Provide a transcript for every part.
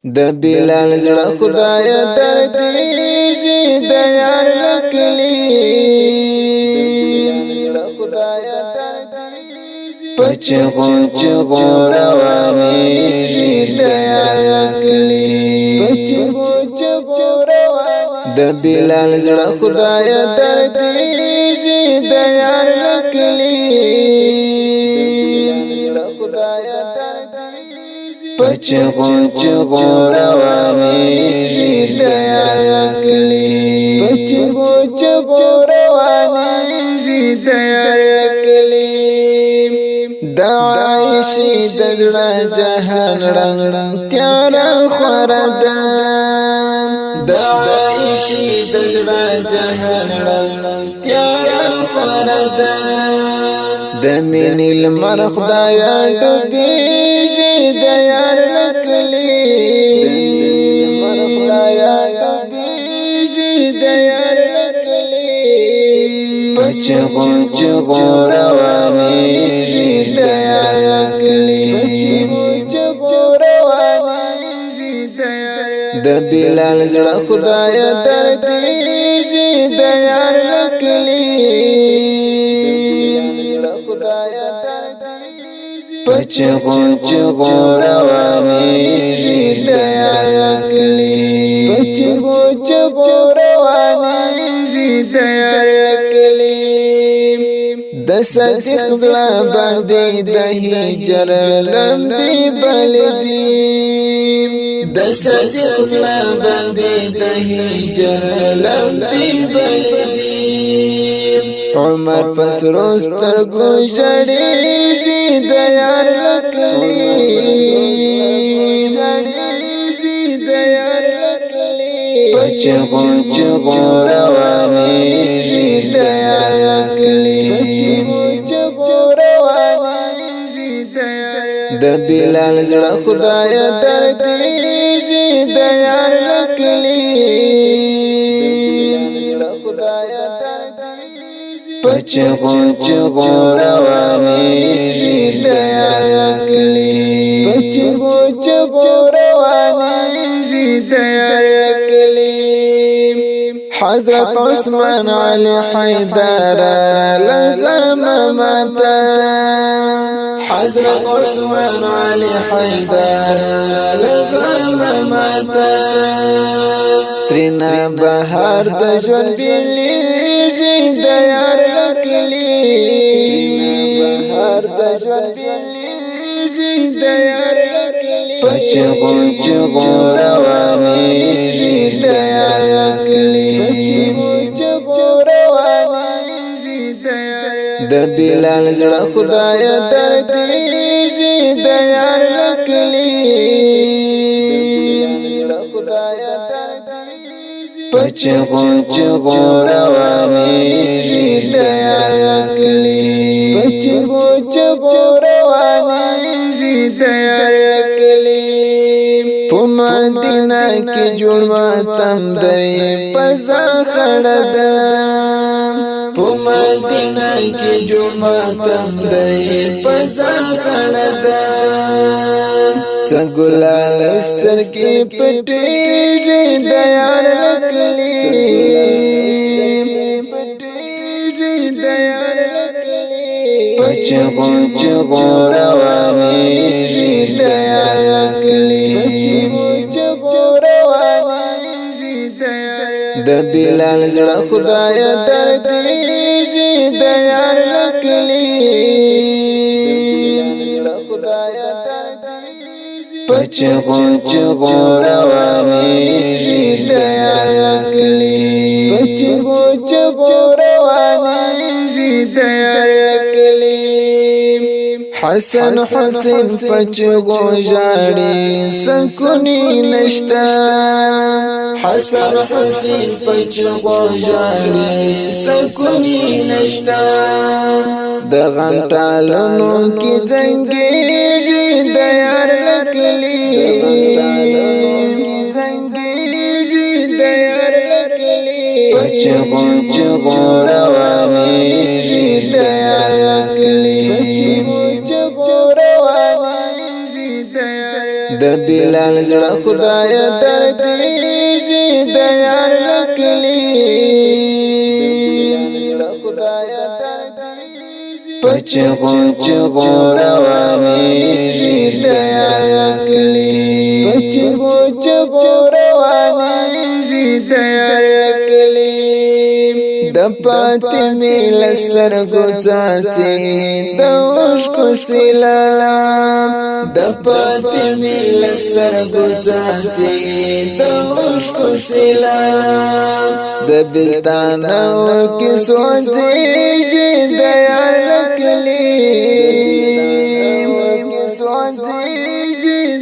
د بلال زړه خدای دردیږي د یار لکلی پچ غو روانیږي د یار لکلی د بلال زړه خدای دردیږي د یار لکلی پچ غو روانیږي د یار لکلی پچ غو روانیږي د یار لکلی د عایشې د زړه جهان رنګ تیار خوره ده د عایشې د زړه جهان رنګ تیار خوره ده د مینې لمر خدای ډوبېږي د یار لکلی د یار لکلی پچ غو روانیږي د یار لکلی د بلال زړه خدای دردیږي د یار لکلی پچ غو روانیږي د یار لکلی پچ غو روانیږي د یار لکلی د صدیق زړه باندې د هجر لمبي بلدي د صدیق زړه باندې د هجر لمبي بلدي عمر پسروستر ګوجړيږي د یار لکلی د یار لکلی پچ غو روانیږي د یار لکلی د بلال زړه خدای دردیږي د یار لکلی پچ غو روانیږي د یار لکلی پچ غو روانیږي د یار لکلی حضرت عثمان علی حیدر لزم متا حضرت عثمان علی حیدر لزم متا ترینا بهار د ژوند بیلیږي د یار لکلی بهار د ژوند بیلیږي د یار لکلی پچ غو روانیږي د یار لکلی پچ غو روانیږي د یار د بلال زړه خدای دردیږي د یار لکلی پچ غو روانیږي د یار لکلی پچ غو روانیږي د یار لکلی په مدینه کې جوړ ماتم دی پزا خړه ده په مدینه کې جوړ ماتم دی پزا خړه ده څنګهلال سترګې پټېږي د یار لکلی پټېږي د یار لکلی پچ غو روانیږي د یار لکلی پچ غو روانیږي د یار د بلال زړه خدای دردیږي د یار لکلی پچ غو روانیږي د یار لکلی پچ غو روانیږي د یار لکلی حسن حسین پچ غو ژاړي سکونی نشتا حسن حسین پچ غو ژاړي سکونی نشتا د غنټالونو کې زنګيږي د یار لکلی زنګيږي د یار لکلی پچ غو روانیږي د یار لکلی پچ غو روانیږي د یار د بلال زړه خدای دردیږي د یار لکلی پچ غوچ غوروانیږي د یار لکلی پچ غوچ غوروانیږي د یار لکلی د فاطمه لستر ګوزاچی د اوښکو سیلاب د فاطمه لستر ګوزاچی د اوښکو سیلاب د بلتان کې سوځي د یار لکلی سوځي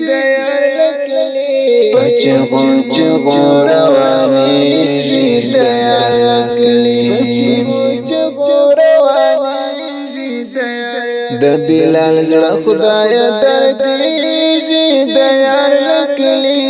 د یار لکلی پچ غوچ غوروانیږي د یار لکلی د بلال زړه خدای دردیږي د یار لکلی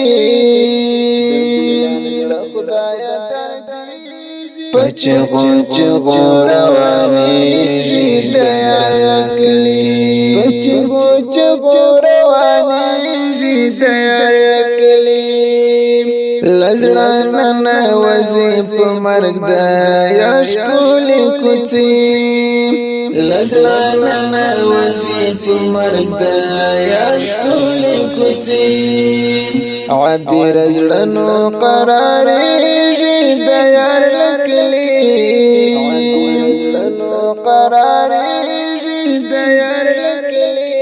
پچ غوچ غوروانیږي د یار لکلی پچ غوچ غوروانیږي د یار لکلی لزړه نن وزي په مرګ د یاشکول کوڅې لزړه نن وزي په مرګ د یاشکول کوڅې عبیر زړنو قرارېږي د یار لکلی قرارېږي د یار لکلی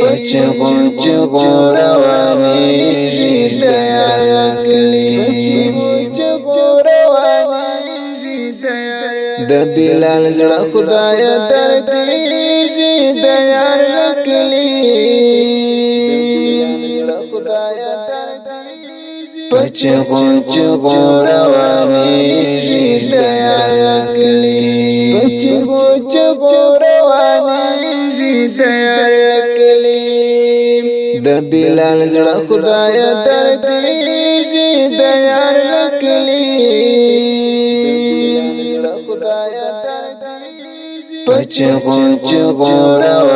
پچ غوچ غوروانیږي د یار لکلی د بلال زړه خدای دردیږي د یار لکلی پچ غوچ غوروانیږي د یار لکلی پچ غوچ غوروانیږي د یار لکلی د بلال زړه خدای دردیږي د یار لکلی پچ غوچ غوروانیږي